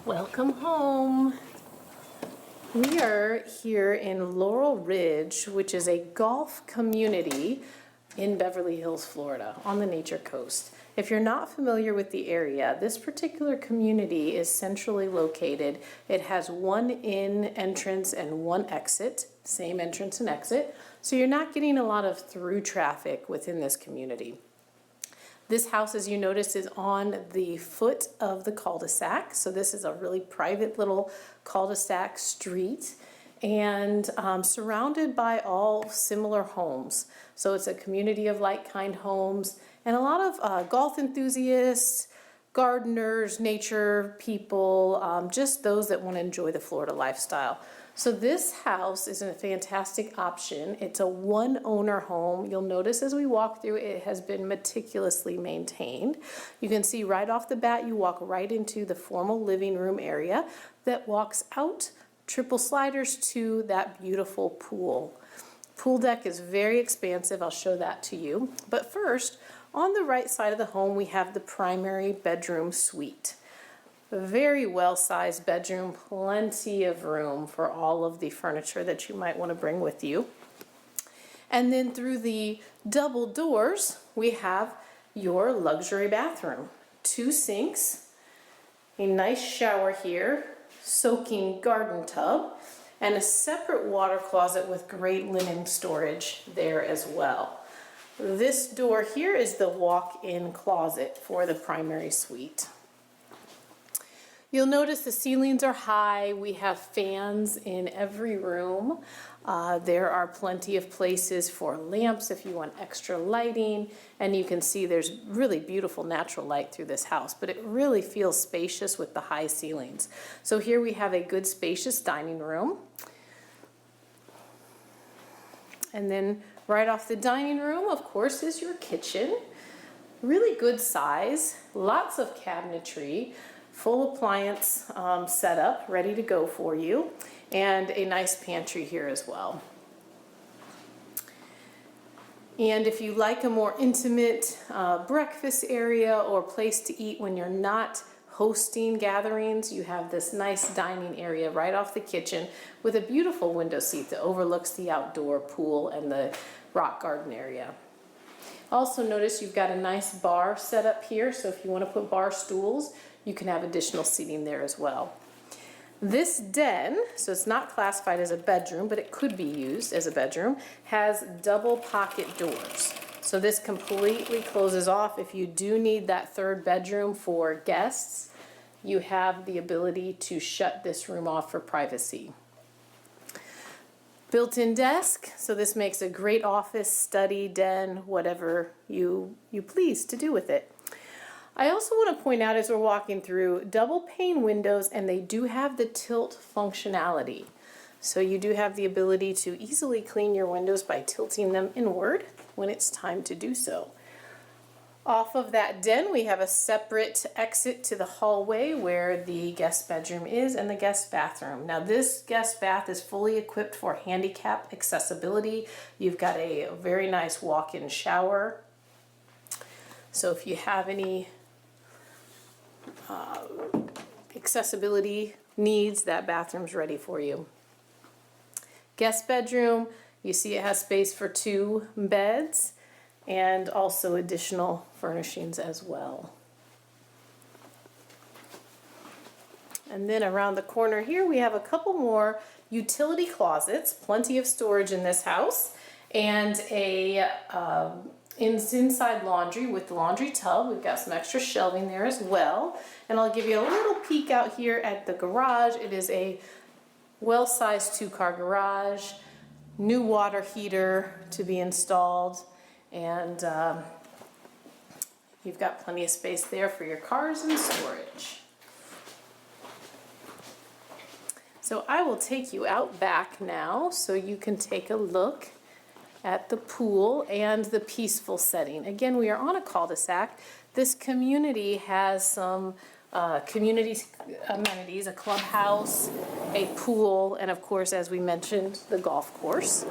Welcome home. We are here in Laurel Ridge, which is a golf community in Beverly Hills, Florida, on the Nature Coast. If you're not familiar with the area, this particular community is centrally located. It has one in entrance and one exit, same entrance and exit, so you're not getting a lot of through traffic within this community. This house, as you notice, is on the foot of the cul-de-sac. So this is a really private little cul-de-sac street and surrounded by all similar homes. So it's a community of like-kind homes and a lot of golf enthusiasts, gardeners, nature people, just those that want to enjoy the Florida lifestyle. So this house is a fantastic option. It's a one-owner home. You'll notice as we walk through, it has been meticulously maintained. You can see right off the bat, you walk right into the formal living room area that walks out, triple sliders to that beautiful pool. Pool deck is very expansive. I'll show that to you. But first, on the right side of the home, we have the primary bedroom suite. A very well-sized bedroom, plenty of room for all of the furniture that you might want to bring with you. And then through the double doors, we have your luxury bathroom. 2 sinks, a nice shower here, soaking garden tub, and a separate water closet with great linen storage there as well. This door here is the walk-in closet for the primary suite. You'll notice the ceilings are high. We have fans in every room. There are plenty of places for lamps if you want extra lighting. And you can see there's really beautiful natural light through this house, but it really feels spacious with the high ceilings. So here we have a good spacious dining room. And then right off the dining room, of course, is your kitchen. Really good size, lots of cabinetry. Full appliance setup ready to go for you, and a nice pantry here as well. And if you like a more intimate breakfast area or place to eat when you're not hosting gatherings, you have this nice dining area right off the kitchen with a beautiful window seat that overlooks the outdoor pool and the rock garden area. Also notice you've got a nice bar set up here, so if you want to put bar stools, you can have additional seating there as well. This den, so it's not classified as a bedroom, but it could be used as a bedroom, has double pocket doors. So this completely closes off. If you do need that third bedroom for guests, you have the ability to shut this room off for privacy. Built-in desk, so this makes a great office, study, den, whatever you please to do with it. I also want to point out as we're walking through, double pane windows, and they do have the tilt functionality. So you do have the ability to easily clean your windows by tilting them inward when it's time to do so. Off of that den, we have a separate exit to the hallway where the guest bedroom is and the guest bathroom. Now this guest bath is fully equipped for handicap accessibility. You've got a very nice walk-in shower. So if you have any accessibility needs, that bathroom's ready for you. Guest bedroom, you see it has space for 2 beds and also additional furnishings as well. And then around the corner here we have a couple more utility closets, plenty of storage in this house, and a inside laundry with the laundry tub. We've got some extra shelving there as well. And I'll give you a little peek out here at the garage. It is a well-sized 2-car garage, new water heater to be installed, and you've got plenty of space there for your cars and storage. So I will take you out back now so you can take a look at the pool and the peaceful setting. Again, we are on a cul-de-sac. This community has some community amenities, a clubhouse, a pool, and of course, as we mentioned, the golf course.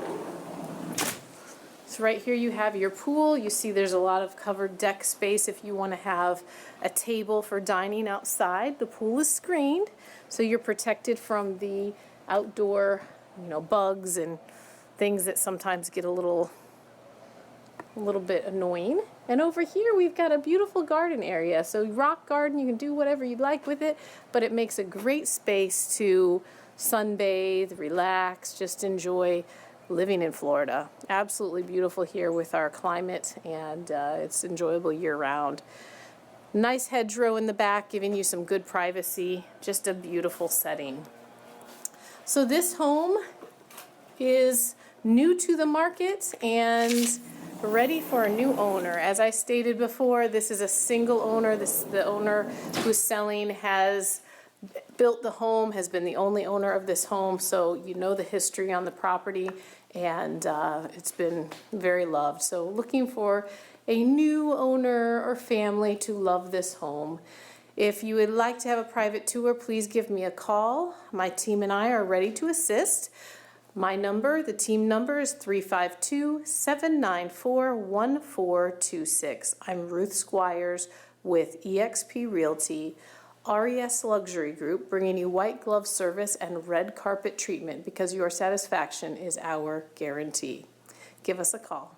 So right here you have your pool. You see there's a lot of covered deck space if you want to have a table for dining outside. The pool is screened, so you're protected from the outdoor, bugs and things that sometimes get a little bit annoying. And over here we've got a beautiful garden area. So rock garden, you can do whatever you'd like with it, but it makes a great space to sunbathe, relax, just enjoy living in Florida. Absolutely beautiful here with our climate, and it's enjoyable year-round. Nice hedgerow in the back, giving you some good privacy. Just a beautiful setting. So this home is new to the market and ready for a new owner. As I stated before, this is a single owner. The owner who's selling has built the home, has been the only owner of this home, so you know the history on the property, and it's been very loved. So looking for a new owner or family to love this home. If you would like to have a private tour, please give me a call. My team and I are ready to assist. My number, the team number, is 352-794-1426. I'm Ruth Squires with eXp Realty, RES Luxury Group, bringing you white glove service and red carpet treatment because your satisfaction is our guarantee. Give us a call.